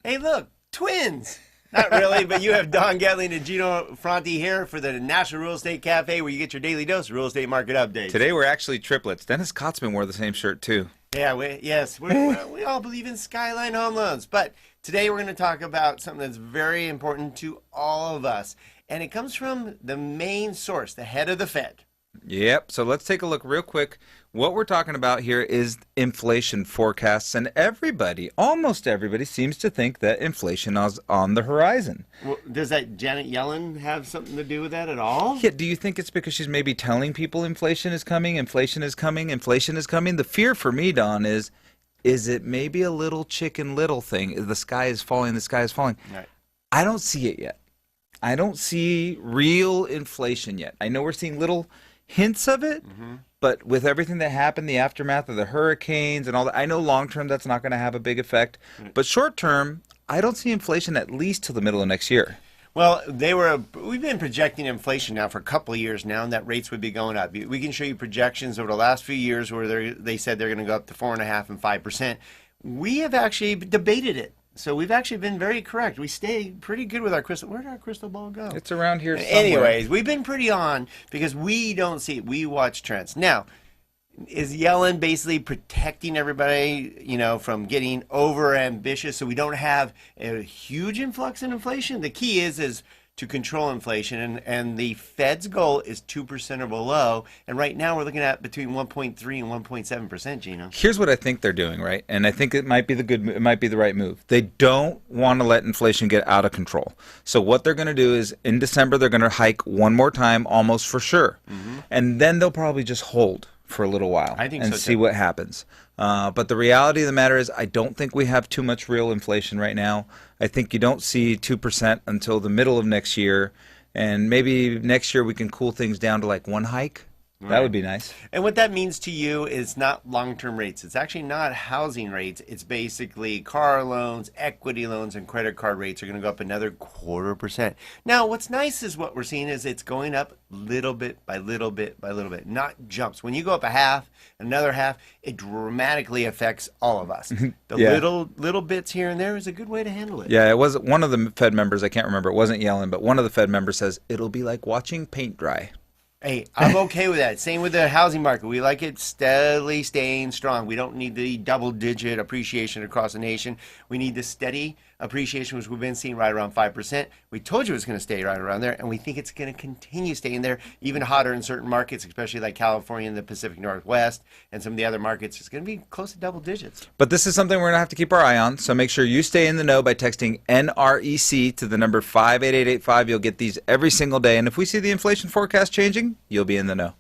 Hey, look, twins. Not really, but you have Don Gatling and Gino Franti here for the National Real Estate Cafe, where you get your daily dose of real estate market updates. Today we're actually triplets. Dennis Kotzman wore the same shirt too. Yeah, we all believe in Skyline Home Loans, but today we're going to talk about something that's very important to all of us, and it comes from the main source, the head of the Fed. Yep. So let's take a look real quick. What we're talking about here is inflation forecasts, and everybody, almost everybody, seems to think that inflation is on the horizon. Well, does that Janet Yellen have something to do with that at all? Yeah, do you think it's because she's maybe telling people inflation is coming, inflation is coming, inflation is coming? The fear for me, Don, is it maybe a little Chicken Little thing? The sky is falling, the sky is falling. Right. I don't see it yet. I don't see real inflation yet. I know we're seeing little hints of it, but with everything that happened, the aftermath of the hurricanes and all that, I know long term that's not going to have a big effect. But short term, I don't see inflation at least till the middle of next year. Well, we've been projecting inflation now for a couple of years now, and that rates would be going up. We can show you projections over the last few years where they said they're going to go up to 4.5% and 5%. We have actually debated it. So we've actually been very correct. We stay pretty good with our crystal. Where did our crystal ball go? It's around here somewhere. Anyways, we've been pretty on because we don't see it. We watch trends. Now, is Yellen basically protecting everybody, from getting over ambitious so we don't have a huge influx in inflation? The key is to control inflation, and the Fed's goal is 2% or below, and right now we're looking at between 1.3 and 1.7%, Gino. Here's what I think they're doing, right? And I think it might be the right move. They don't want to let inflation get out of control. So what they're going to do is in December they're going to hike one more time, almost for sure, and then they'll probably just hold for a little while and see what happens. But the reality of the matter is I don't think we have too much real inflation right now. I think you don't see 2% until the middle of next year, and maybe next year we can cool things down to like one hike. That would be nice. And what that means to you is not long-term rates. It's actually not housing rates. It's basically car loans, equity loans, and credit card rates are going to go up another 0.25%. Now, what's nice is what we're seeing is it's going up little bit by little bit by little bit, not jumps. When you go up a half, another half, it dramatically affects all of us. The little bits here and there is a good way to handle it. Yeah, it was one of the Fed members, I can't remember, it wasn't Yellen, but one of the Fed members says it'll be like watching paint dry. Hey, I'm okay with that. Same with the housing market. We like it steadily staying strong. We don't need the double-digit appreciation across the nation. We need the steady appreciation, which we've been seeing right around 5%. We told you it was going to stay right around there, and we think it's going to continue staying there, even hotter in certain markets, especially like California and the Pacific Northwest, and some of the other markets. It's going to be close to double digits. But this is something we're going to have to keep our eye on, so make sure you stay in the know by texting NREC to the number 58885. You'll get these every single day, and if we see the inflation forecast changing, you'll be in the know.